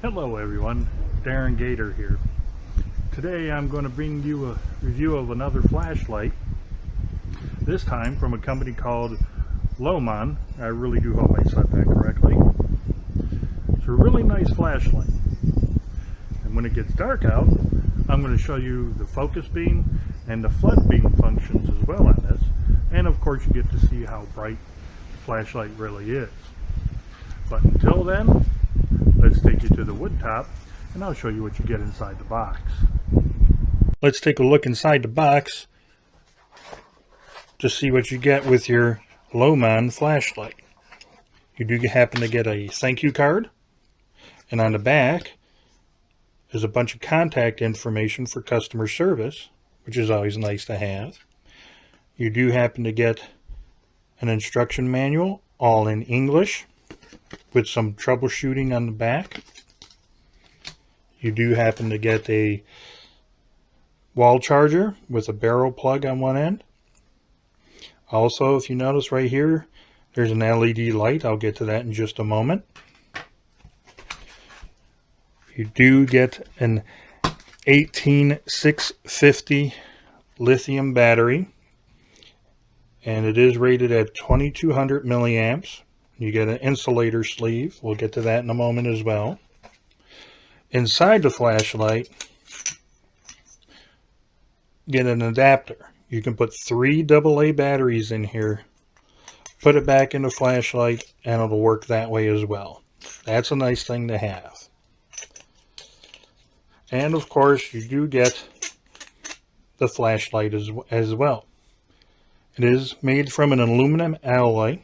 Hello everyone, Darren Gator here. Today I'm going to bring you a review of another flashlight, this time from a company called Lohmann. I really do hope I said that correctly. It's a really nice flashlight, and when it gets dark out I'm going to show you the focus beam and the flood beam functions as well on this, and of course you get to see how bright the flashlight really is. But until then, let's take you to the wood top and I'll show you what you get inside the box. Let's take a look inside the box to see what you get with your Lohmann flashlight. You do happen to get a thank you card, and on the back is a bunch of contact information for customer service, which is always nice to have. You do happen to get an instruction manual, all in English, with some troubleshooting on the back. You do happen to get a wall charger with a barrel plug on one end. Also, if you notice right here, there's an LED light. I'll get to that in just a moment. You do get an 18650 lithium battery, and it is rated at 2200 milliamps. You get an insulator sleeve. We'll get to that in a moment as well. Inside the flashlight, get an adapter. You can put 3 AA batteries in here, put it back in the flashlight, and it'll work that way as well. That's a nice thing to have. And of course, you do get the flashlight as well. It is made from an aluminum alloy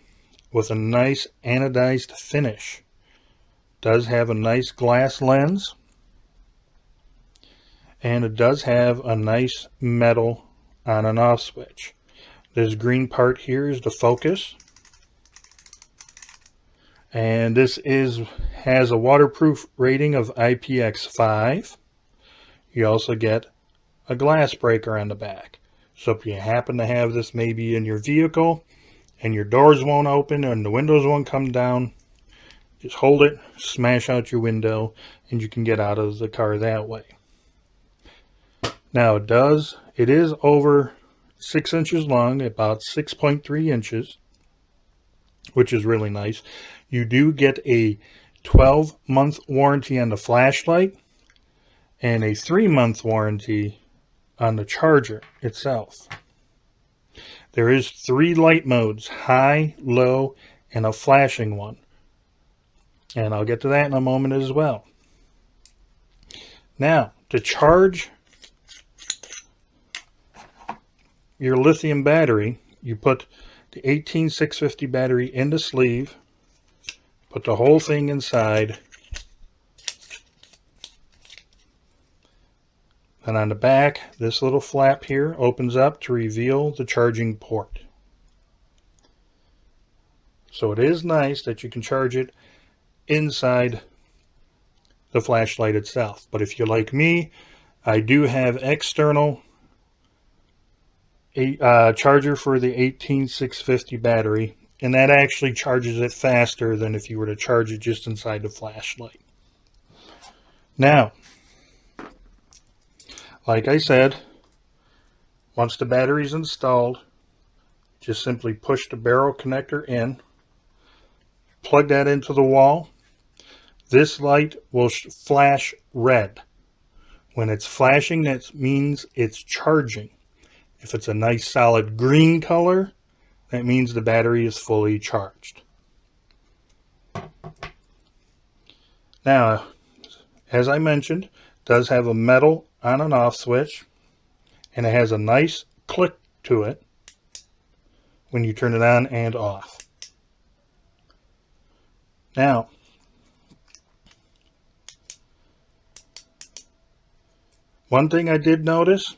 with a nice anodized finish. Does have a nice glass lens, and it does have a nice metal on and off switch. This green part here is the focus, and this has a waterproof rating of IPX5. You also get a glass breaker on the back, so if you happen to have this maybe in your vehicle and your doors won't open and the windows won't come down, just hold it, smash out your window, and you can get out of the car that way. Now it is over 6 inches long, about 6.3 inches, which is really nice. You do get a 12-month warranty on the flashlight and a 3-month warranty on the charger itself. There is 3 light modes: high, low, and a flashing one. And I'll get to that in a moment as well. Now, to charge your lithium battery, you put the 18650 battery in the sleeve, put the whole thing inside, and on the back, this little flap here opens up to reveal the charging port. So it is nice that you can charge it inside the flashlight itself. But if you're like me, I do have external charger for the 18650 battery, and that actually charges it faster than if you were to charge it just inside the flashlight. Now, like I said, once the battery's installed, just simply push the barrel connector in, plug that into the wall. This light will flash red. When it's flashing, that means it's charging. If it's a nice solid green color, that means the battery is fully charged. Now, as I mentioned, it does have a metal on and off switch, and it has a nice click to it when you turn it on and off. Now, one thing I did notice,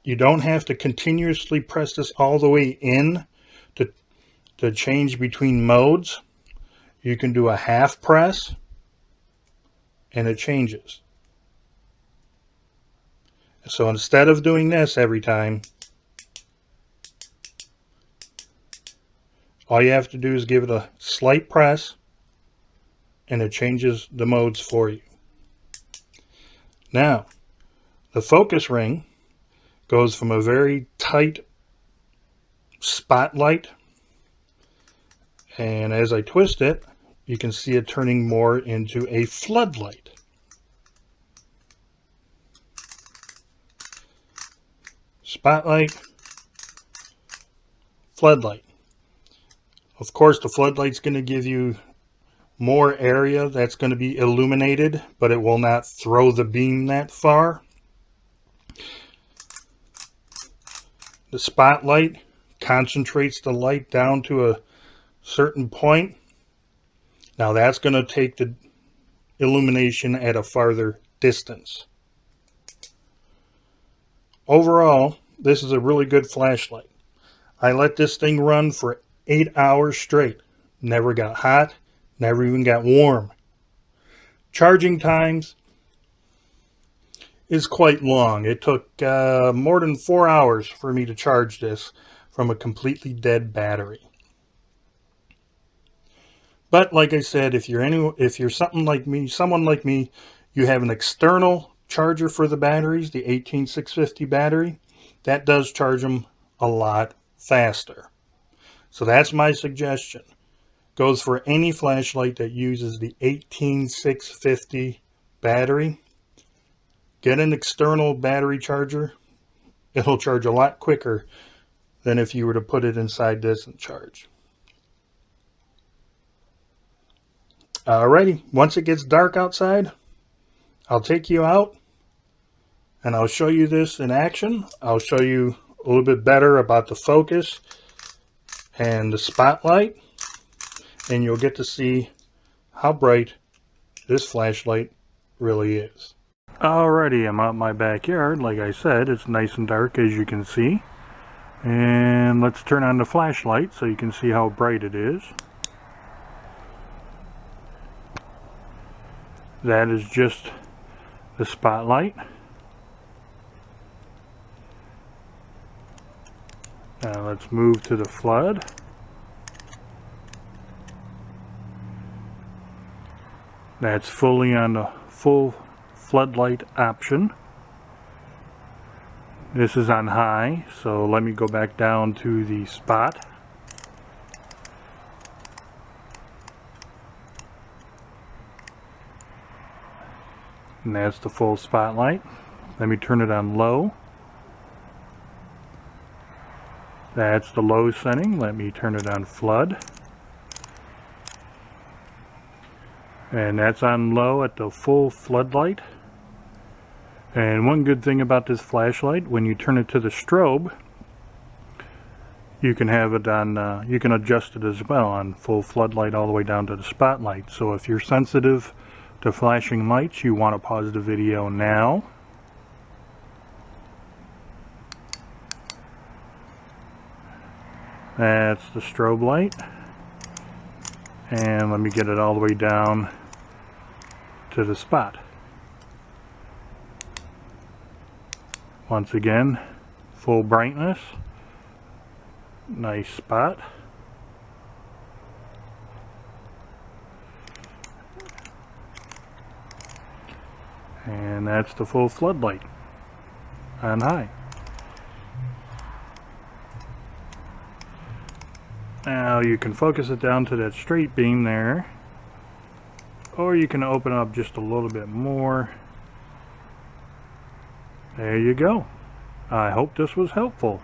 you don't have to continuously press this all the way in to change between modes. You can do a half press and it changes. So instead of doing this every time, all you have to do is give it a slight press and it changes the modes for you. Now, the focus ring goes from a very tight spotlight, and as I twist it, you can see it turning more into a floodlight. Spotlight, floodlight. Of course, the floodlight's going to give you more area that's going to be illuminated, but it will not throw the beam that far. The spotlight concentrates the light down to a certain point. Now that's going to take the illumination at a farther distance. Overall, this is a really good flashlight. I let this thing run for 8 hours straight. Never got hot, never even got warm. Charging times is quite long. It took more than 4 hours for me to charge this from a completely dead battery. But like I said, if you're someone like me, you have an external charger for the batteries, the 18650 battery, that does charge them a lot faster. So that's my suggestion. Goes for any flashlight that uses the 18650 battery. Get an external battery charger. It'll charge a lot quicker than if you were to put it inside this and charge. Alrighty, once it gets dark outside, I'll take you out and I'll show you this in action. I'll show you a little bit better about the focus and the spotlight, and you'll get to see how bright this flashlight really is. Alrighty, I'm out in my backyard. Like I said, it's nice and dark, as you can see. And let's turn on the flashlight so you can see how bright it is. That is just the spotlight. Now let's move to the flood. That's fully on the full floodlight option. This is on high, so let me go back down to the spot. And that's the full spotlight. Let me turn it on low. That's the low setting. Let me turn it on flood. And that's on low at the full floodlight. And one good thing about this flashlight, when you turn it to the strobe, you can have it on, you can adjust it as well on full floodlight all the way down to the spotlight. So if you're sensitive to flashing lights, you want to pause the video now. That's the strobe light. And let me get it all the way down to the spot. Once again, full brightness. Nice spot. And that's the full floodlight on high. Now you can focus it down to that straight beam there, or you can open up just a little bit more. There you go. I hope this was helpful.